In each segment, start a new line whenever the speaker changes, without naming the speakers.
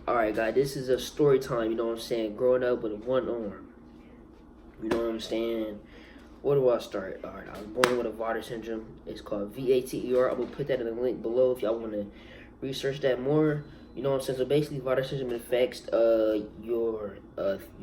Alright, guys, this is a story time, you know what I'm saying? Growing up with one arm. You know what I'm saying? Where do I start? Alright, I was born with a Vater syndrome. It's called VATER. I'm going to put that in the link below if y'all want to research that more. You know what I'm saying? So basically, Vater syndrome affects your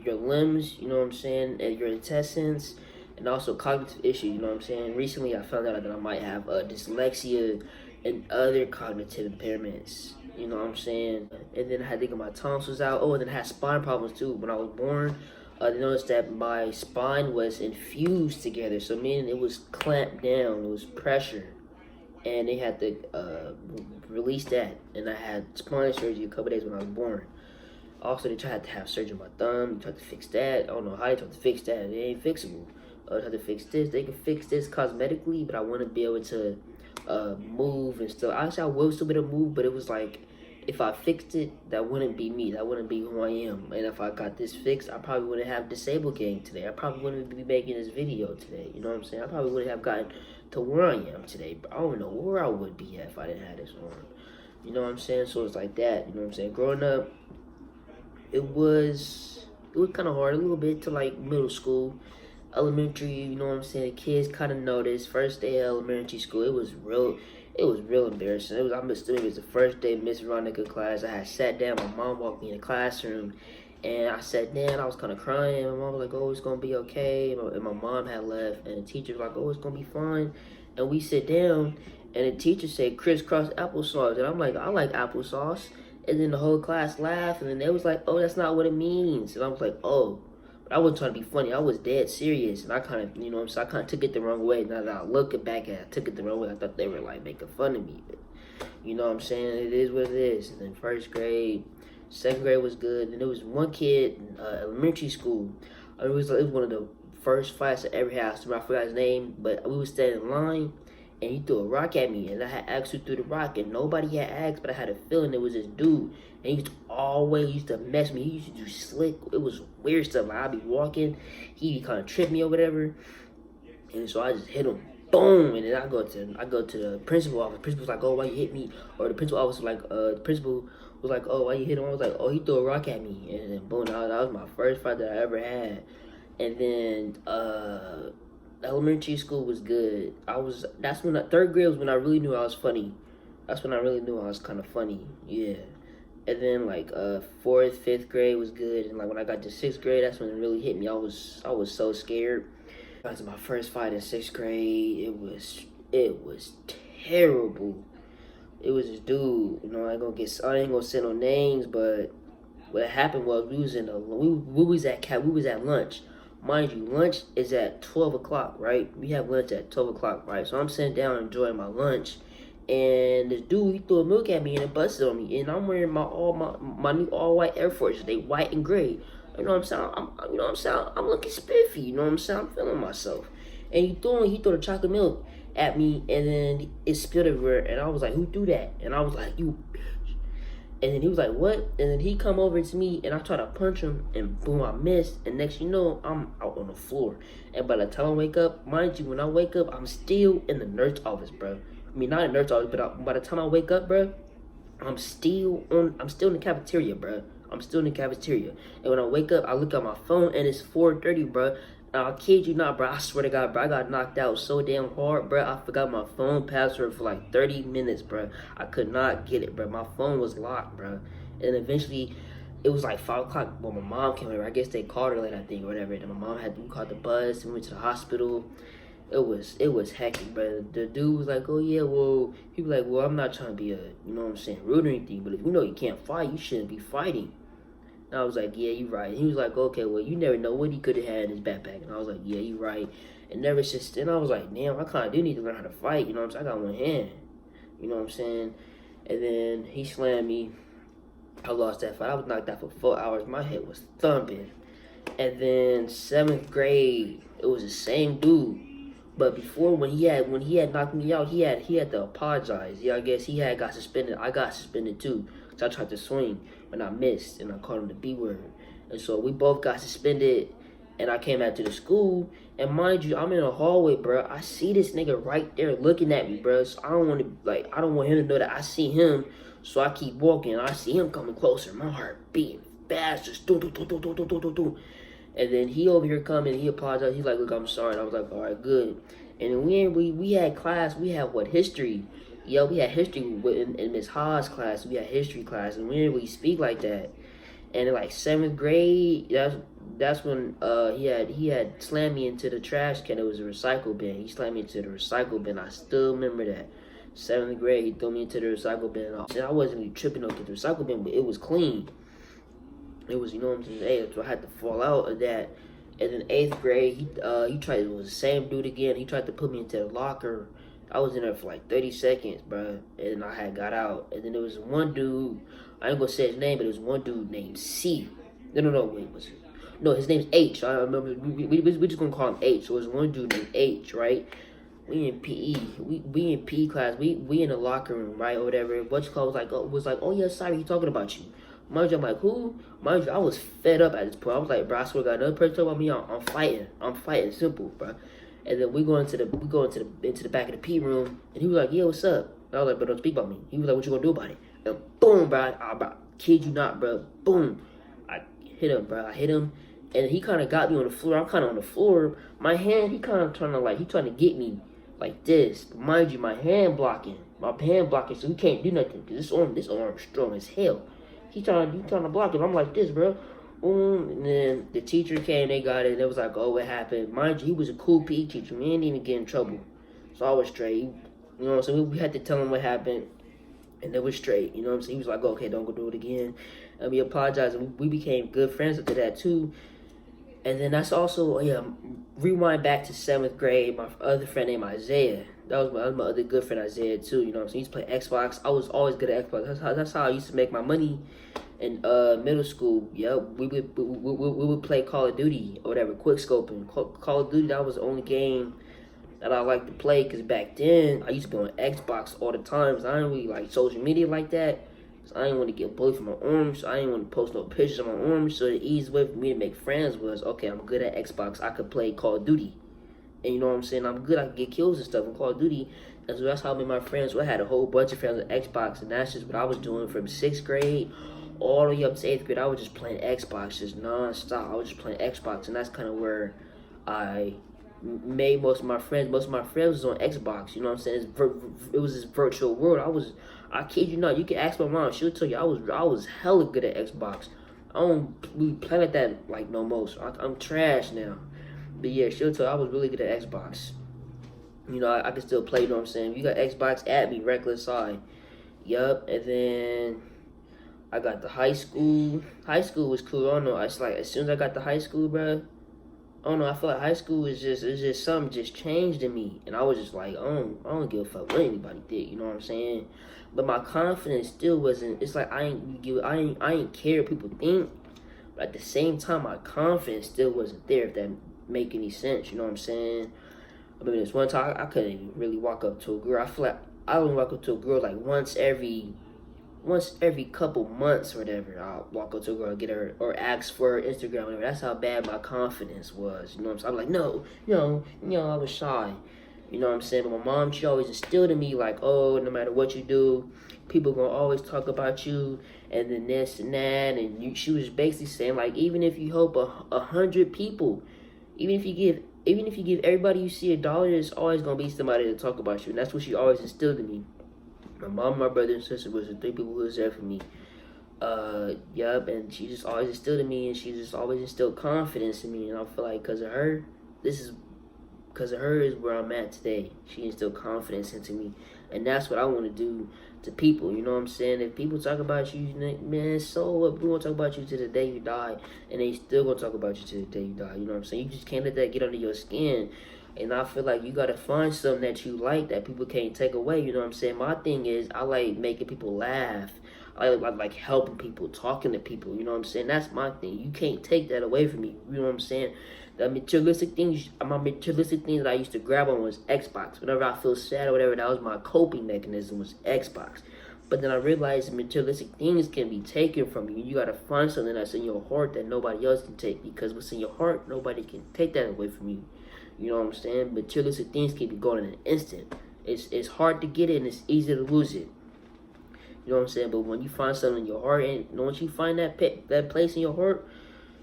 limbs, you know what I'm saying, and your intestines, and also cognitive issues, you know what I'm saying? Recently, I found out that I might have dyslexia and other cognitive impairments. You know what I'm saying? And then I had to get my tonsils out. Oh, and then I had spine problems too. When I was born, they noticed that my spine was infused together. So meaning it was clamped down. It was pressure. And they had to release that. And I had spine surgery a couple days when I was born. Also, they tried to have surgery on my thumb. They tried to fix that. I don't know how they tried to fix that. It ain't fixable. They tried to fix this. They can fix this cosmetically, but I want to be able to move and stuff. Actually, I will still be able to move, but it was like, if I fixed it, that wouldn't be me. That wouldn't be who I am. And if I got this fixed, I probably wouldn't have Disabled Gang today. I probably wouldn't be making this video today. You know what I'm saying? I probably wouldn't have gotten to where I am today. But I don't know where I would be at if I didn't have this on. You know what I'm saying? So it's like that. You know what I'm saying? Growing up, it was kind of hard a little bit to like middle school. Elementary, you know what I'm saying? Kids kind of noticed. First day of elementary school, it was real embarrassing. It was the first day Miss Veronica class. I had sat down. My mom walked me in the classroom, and I sat down. I was kind of crying. My mom was like, "Oh, it's gonna be okay." And my mom had left, and the teacher was like, "Oh, it's gonna be fine." And we sit down, and the teacher said, "Crisscross applesauce," and I'm like, "I like applesauce." And then the whole class laughed, and then they was like, "Oh, that's not what it means." And I was like, "Oh." I wasn't trying to be funny. I was dead serious, and I kind of, you know what I'm saying, I kind of took it the wrong way. Now that I look back at it, I took it the wrong way. I thought they were, like, making fun of me. But, you know what I'm saying? It is what it is. And then first grade, second grade was good. And there was one kid in elementary school. It was one of the first fights I ever had. I forgot his name, but we was standing in line, and he threw a rock at me, and I had asked who threw the rock, and nobody had asked, but I had a feeling it was this dude, and he used to mess with me. He used to do slick, it was weird stuff. Like, I'd be walking, he'd kind of trip me or whatever, and so I just hit him, boom, and then I go to the principal office. The principal's like, "Oh, why you hit me?" Or the principal office was like, the principal was like, "Oh, why you hit him?" I was like, "Oh, he threw a rock at me," and then boom, that was my first fight that I ever had. And then elementary school was good. Third grade was when I really knew I was funny. That's when I really knew I was kind of funny, yeah. And then like fourth, fifth grade was good, and like when I got to sixth grade, that's when it really hit me. I was so scared. That was my first fight in sixth grade. It was terrible. It was this dude, you know. I ain't gonna say no names, but what happened was we was at lunch. Mind you, lunch is at 12 o'clock, right? We have lunch at 12 o'clock, right? So I'm sitting down enjoying my lunch, and this dude, he threw a milk at me and it busted on me. And I'm wearing my new all-white Air Forces. They white and gray. You know what I'm saying? You know what I'm saying? I'm looking spiffy. You know what I'm saying? I'm feeling myself. And he threw the chocolate milk at me, and then it spilled everywhere. And I was like, "Who threw that?" And I was like, "You bitch." And then he was like, "What?" And then he come over to me, and I try to punch him, and boom, I missed. And next you know, I'm out on the floor. And by the time I wake up, mind you, when I wake up, I'm still in the nurse office, bro. I mean, not in the nurse office, but by the time I wake up, bro, I'm still in the cafeteria, bro. I'm still in the cafeteria. And when I wake up, I look at my phone, and it's 4:30, bro. I kid you not, bro. I swear to God, bro. I got knocked out so damn hard, bro. I forgot my phone password for like 30 minutes, bro. I could not get it, bro. My phone was locked, bro. And eventually, it was like 5 o'clock when my mom came over. I guess they called her late, I think, or whatever. And my mom we called the bus and went to the hospital. It was hectic, bro. The dude was like, "Oh yeah, well," he was like, "Well, I'm not trying to be you know what I'm saying, rude or anything, but if you know you can't fight, you shouldn't be fighting." And I was like, "Yeah, you're right." And he was like, "Okay, well, you never know what he could have had in his backpack." And I was like, "Yeah, you're right." And ever since then, I was like, "Damn, I kind of do need to learn how to fight." You know what I'm saying? I got one hand. You know what I'm saying? And then he slammed me. I lost that fight. I was knocked out for 4 hours. My head was thumping. And then 7th grade, it was the same dude. But before, when he had knocked me out, he had to apologize. Yeah, I guess he got suspended. I got suspended too. So I tried to swing, but I missed, and I called him the B word. And so we both got suspended, and I came out to the school. And mind you, I'm in a hallway, bro. I see this nigga right there looking at me, bro. So I don't want him to know that I see him. So I keep walking. I see him coming closer. My heart beating fast, just do do do do do do do do do. And then he over here coming. He apologized. He's like, "Look, I'm sorry." And I was like, "All right, good." And then we had class. We had what, history? Yo, we had history in Miss Ha's class. We had history class, and we didn't really speak like that. And in like 7th grade, that's when he had slammed me into the trash can. It was a recycle bin. He slammed me into the recycle bin. I still remember that. 7th grade, he threw me into the recycle bin. And I wasn't really tripping over the recycle bin, but it was clean. It was, you know what I'm saying? Hey, so I had to fall out of that. And then 8th grade, he tried. It was the same dude again. He tried to put me into the locker. I was in there for like 30 seconds, bro, and I had got out. And then there was one dude. I ain't gonna say his name, but there was one dude named C. No, wait, no, his name's H. I remember. We just gonna call him H. So it was one dude named H, right? We in PE. We in PE class. We in the locker room, right, or whatever. What's called was like, "Oh yeah, sorry, he talking about you." Mind you, I'm like, "Who?" Mind you, I was fed up at this point. I was like, "Bro, I swear to God, another person talking about me, I'm fighting. I'm fighting, simple, bro." And then we go into the back of the P room, and he was like, "Yeah, what's up?" And I was like, "But don't speak about me." He was like, "What you gonna do about it?" And boom, bro. I kid you not, bro. Boom. I hit him, bro. I hit him, and he kind of got me on the floor. I'm kind of on the floor. My hand, he kind of trying to get me like this. But mind you, my hand blocking, so he can't do nothing because this arm strong as hell. He trying to block it. I'm like this, bro. Boom. And then the teacher came. They got it. And it was like, "Oh, what happened?" Mind you, he was a cool PE teacher. We didn't even get in trouble, so I was straight. You know, so we had to tell him what happened. And it was straight, you know what I'm saying? He was like, "Okay, don't go do it again." And we apologized, and we became good friends after that, too. And then that's also, rewind back to 7th grade, my other friend named Isaiah. That was my other good friend, Isaiah, too, you know what I'm saying? He used to play Xbox. I was always good at Xbox. That's how I used to make my money in middle school. We would play Call of Duty or whatever, quick scoping. Call of Duty, that was the only game that I like to play, because back then I used to be on Xbox all the time. So I didn't really like social media like that. So I didn't want to get bullied for my arms. So I didn't want to post no pictures of my arms. So the easiest way for me to make friends was, okay, I'm good at Xbox. I could play Call of Duty. And you know what I'm saying? I'm good. I can get kills and stuff in Call of Duty. And so that's how I made my friends. So I had a whole bunch of friends on Xbox. And that's just what I was doing from 6th grade all the way up to 8th grade. I was just playing Xbox just non-stop. I was just playing Xbox. And that's kind of where I made most of my friends. Most of my friends was on Xbox. You know what I'm saying? It was this virtual world. I kid you not. You can ask my mom. She'll tell you I was hella good at Xbox. I don't really play like that like no more. So I'm trash now. But yeah, she'll tell you I was really good at Xbox. You know, I can still play. You know what I'm saying? If you got Xbox, add me. Reckless side. Yup. And then I got the high school. High school was cool. I don't know. It's like as soon as I got to high school, bro. I don't know, I feel like high school is just something just changed in me. And I was just like, I don't give a fuck what anybody did, you know what I'm saying? But my confidence still wasn't, it's like I ain't care what people think. But at the same time, my confidence still wasn't there, if that make any sense, you know what I'm saying? I mean, this one time, I couldn't even really walk up to a girl. I feel like I only walk up to a girl like once every couple months or whatever. I'll walk up to a girl and get her, or ask for her Instagram or whatever. That's how bad my confidence was, you know what I'm saying? I'm like, no, I was shy, you know what I'm saying? But my mom, she always instilled in me like, oh, no matter what you do, people gonna always talk about you, and then this and that, and she was basically saying like, even if you help 100 people, even if you give everybody you see $1, there's always gonna be somebody to talk about you, and that's what she always instilled in me. My mom, my brother, and sister was the 3 people who was there for me. And she just always instilled in me, and she just always instilled confidence in me. And I feel like because of her is where I'm at today. She instilled confidence into me, and that's what I want to do to people. You know what I'm saying? If people talk about you, man, so what? We gonna talk about you to the day you die, and they still gonna talk about you to the day you die. You know what I'm saying? You just can't let that get under your skin. And I feel like you gotta find something that you like that people can't take away. You know what I'm saying? My thing is, I like making people laugh. I like helping people, talking to people. You know what I'm saying? That's my thing. You can't take that away from me. You know what I'm saying? My materialistic things that I used to grab on was Xbox. Whenever I feel sad or whatever, that was my coping mechanism, was Xbox. But then I realized materialistic things can be taken from you. You gotta find something that's in your heart that nobody else can take, because what's in your heart, nobody can take that away from you. You know what I'm saying? Materialistic things can be gone in an instant. It's hard to get it, and it's easy to lose it. You You know what I'm saying? But when you find something in your heart, and once you find that place in your heart,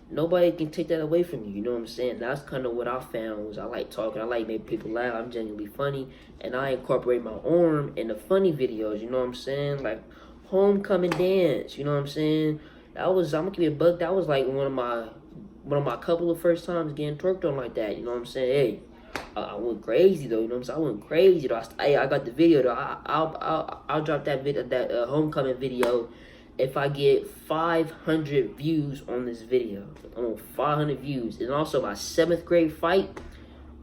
nobody can take that away from you. You know what I'm saying? That's kind of what I found. Was I like talking. I like making people laugh. I'm genuinely funny, and I incorporate my arm in the funny videos. You know what I'm saying? Like homecoming dance. You know what I'm saying? That was, I'm gonna give you a buck. That was like one of my couple of first times getting twerked on like that. You know what I'm saying? Hey, I went crazy though. You know what I'm saying? I went crazy though. I got the video though. I'll drop that video, that homecoming video, if I get 500 views on this video. I want 500 views. And also my 7th grade fight,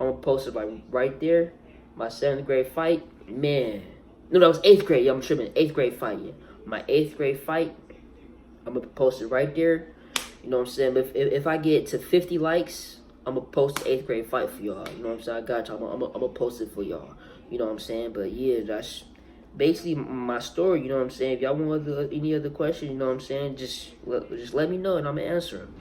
I'm gonna post it like right there. My 7th grade fight, man. No, that was 8th grade. Yeah, I'm tripping. 8th grade fight. Yeah, my 8th grade fight. I'm gonna post it right there. You know what I'm saying? But if I get to 50 likes, I'm gonna post the 8th grade fight for y'all. You know what I'm saying? I got you. I'm gonna post it for y'all. You know what I'm saying? But yeah, that's basically my story. You know what I'm saying? If y'all want any other questions, you know what I'm saying? Just let me know and I'm gonna answer them.